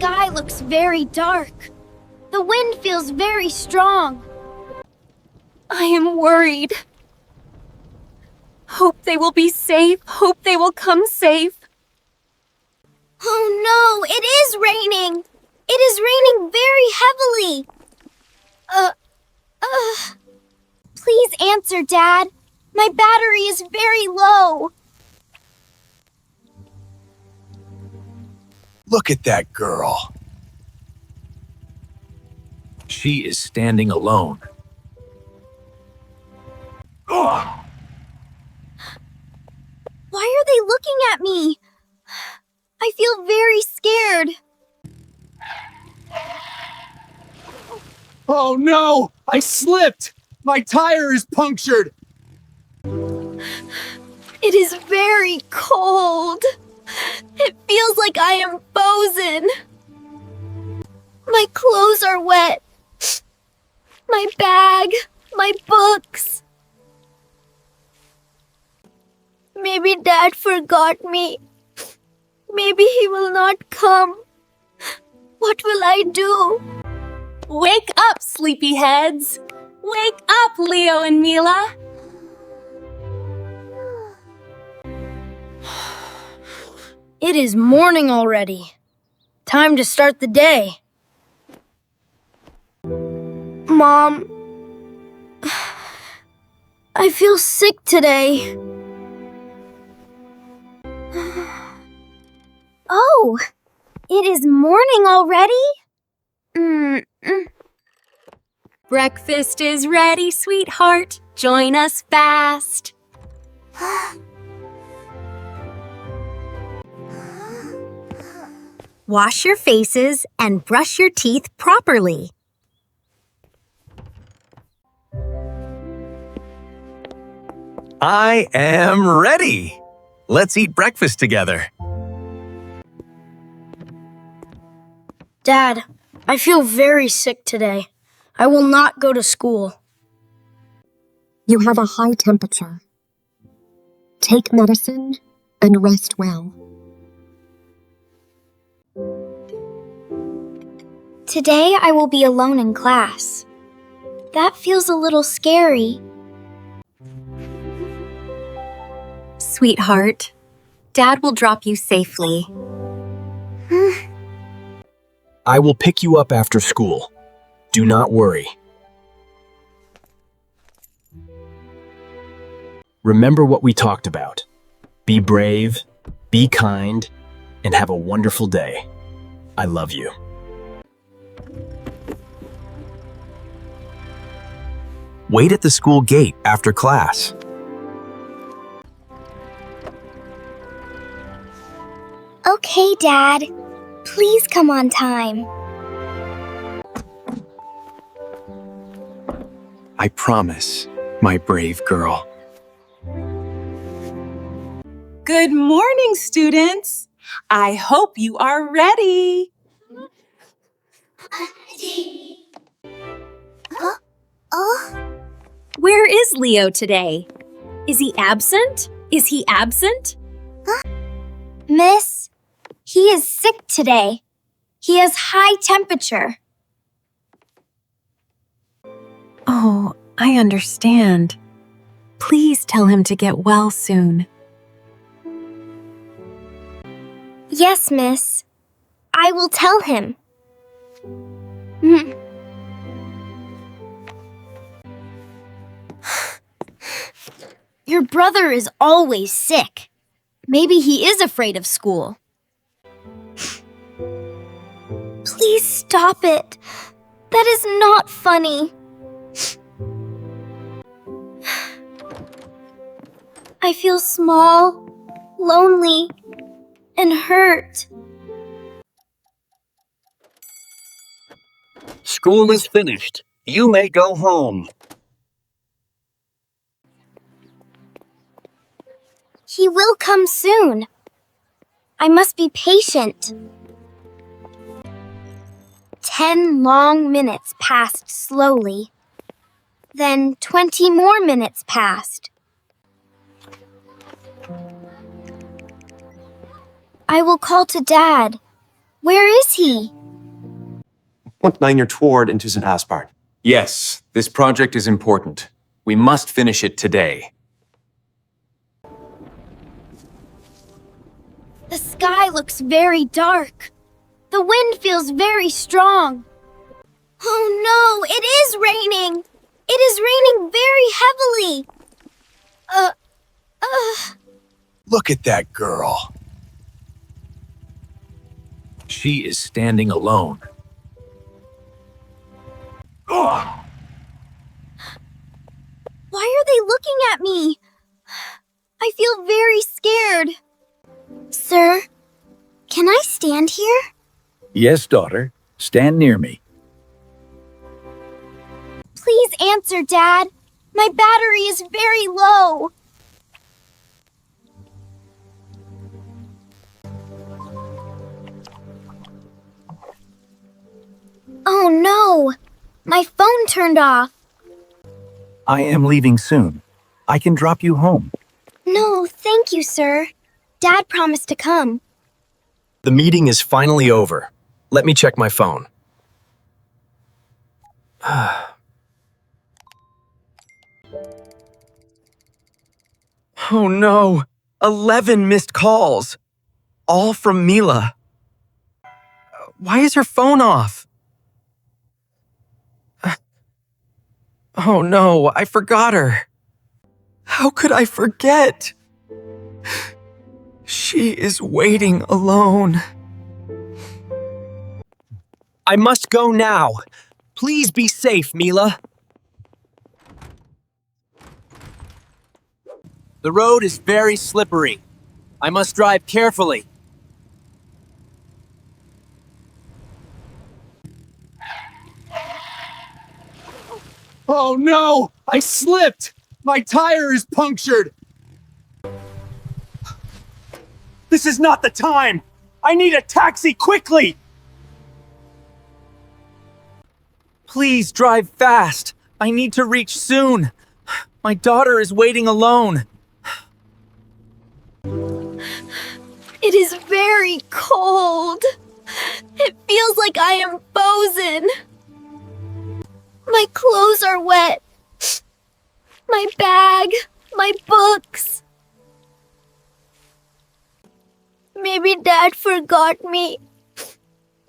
sky looks very dark. The wind feels very strong. I am worried. Hope they will be safe. Hope they will come safe. Oh no, it is raining. It is raining very heavily. Please answer, Dad. My battery is very low. Look at that girl. She is standing alone. Ugh. Why are they looking at me? I feel very scared. Oh no! I slipped! My tire is punctured! It is very cold. It feels like I am frozen. My clothes are wet. My bag, my books. Maybe Dad forgot me. Maybe he will not come. What will I do? Wake up, sleepyheads! Wake up, Leo and Mila! It is morning already. Time to start the day. Mom, I feel sick today. Oh, it is morning already? Breakfast is ready, sweetheart. Join us fast. Wash your faces and brush your teeth properly. I am ready. Let's eat breakfast together. Dad, I feel very sick today. I will not go to school. You have a high temperature. Take medicine and rest well. Today I will be alone in class. That feels a little scary. Sweetheart, Dad will drop you safely. I will pick you up after school. Do not worry. Remember what we talked about. Be brave, be kind, and have a wonderful day. I love you. Wait at the school gate after class. Okay, Dad. Please come on time. I promise, my brave girl. Good morning, students. I hope you are ready. Where is Leo today? Is he absent? Is he absent? Miss, he is sick today. He has high temperature. Oh, I understand. Please tell him to get well soon. Yes, miss. I will tell him. Your brother is always sick. Maybe he is afraid of school. Please stop it. That is not funny. I feel small, lonely, and hurt. School is finished. You may go home. He will come soon. I must be patient. 10 long minutes passed slowly. Then 20 more minutes passed. I will call to Dad. Where is he? Want Niner toward into St. Aspart. Yes, this project is important. We must finish it today. The sky looks very dark. The wind feels very strong. Oh no, it is raining! It is raining very heavily! Look at that girl. She is standing alone. Ugh. Why are they looking at me? I feel very scared. Sir, can I stand here? Yes, daughter. Stand near me. Please answer, Dad. My battery is very low. Oh no! My phone turned off. I am leaving soon. I can drop you home. No, thank you, sir. Dad promised to come. The meeting is finally over. Let me check my phone. Oh no! 11 missed calls! All from Mila. Why is her phone off? Oh no, I forgot her. How could I forget? She is waiting alone. I must go now. Please be safe, Mila. The road is very slippery. I must drive carefully. Oh no! I slipped! My tire is punctured! This is not the time! I need a taxi quickly! Please drive fast. I need to reach soon. My daughter is waiting alone. It is very cold. It feels like I am frozen. My clothes are wet. My bag, my books. Maybe Dad forgot me.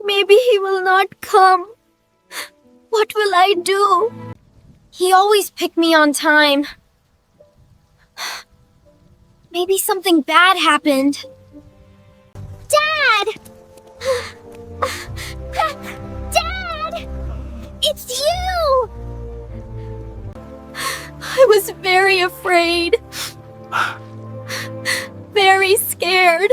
Maybe he will not come. What will I do? He always picked me on time. Maybe something bad happened. Dad! Dad! It's you! I was very afraid. Very scared.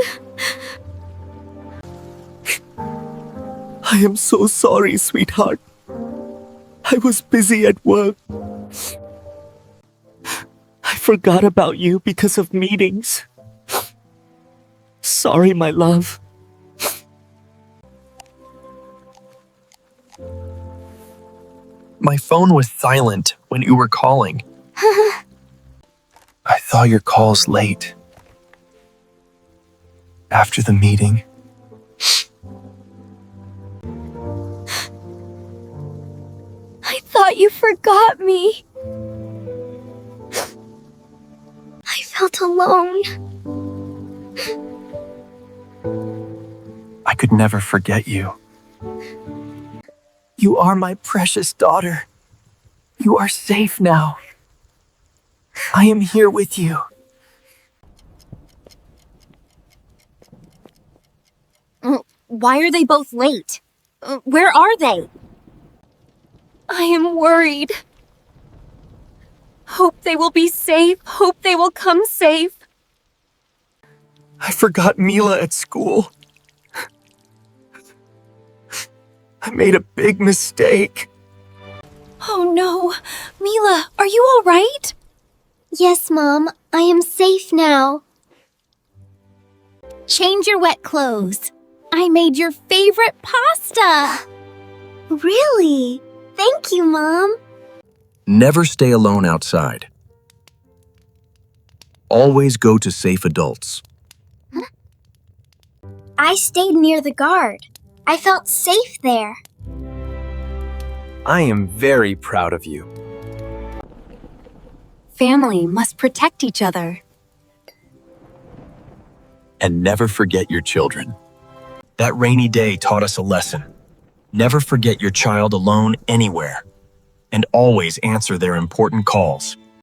I am so sorry, sweetheart. I was busy at work. I forgot about you because of meetings. Sorry, my love. My phone was silent when you were calling. I saw your calls late. After the meeting. I thought you forgot me. I felt alone. I could never forget you. You are my precious daughter. You are safe now. I am here with you. Why are they both late? Where are they? I am worried. Hope they will be safe. Hope they will come safe. I forgot Mila at school. I made a big mistake. Oh no. Mila, are you all right? Yes, Mom. I am safe now. Change your wet clothes. I made your favorite pasta. Really? Thank you, Mom. Never stay alone outside. Always go to safe adults. I stayed near the guard. I felt safe there. I am very proud of you. Family must protect each other. And never forget your children. That rainy day taught us a lesson. Never forget your child alone anywhere, and always answer their important calls.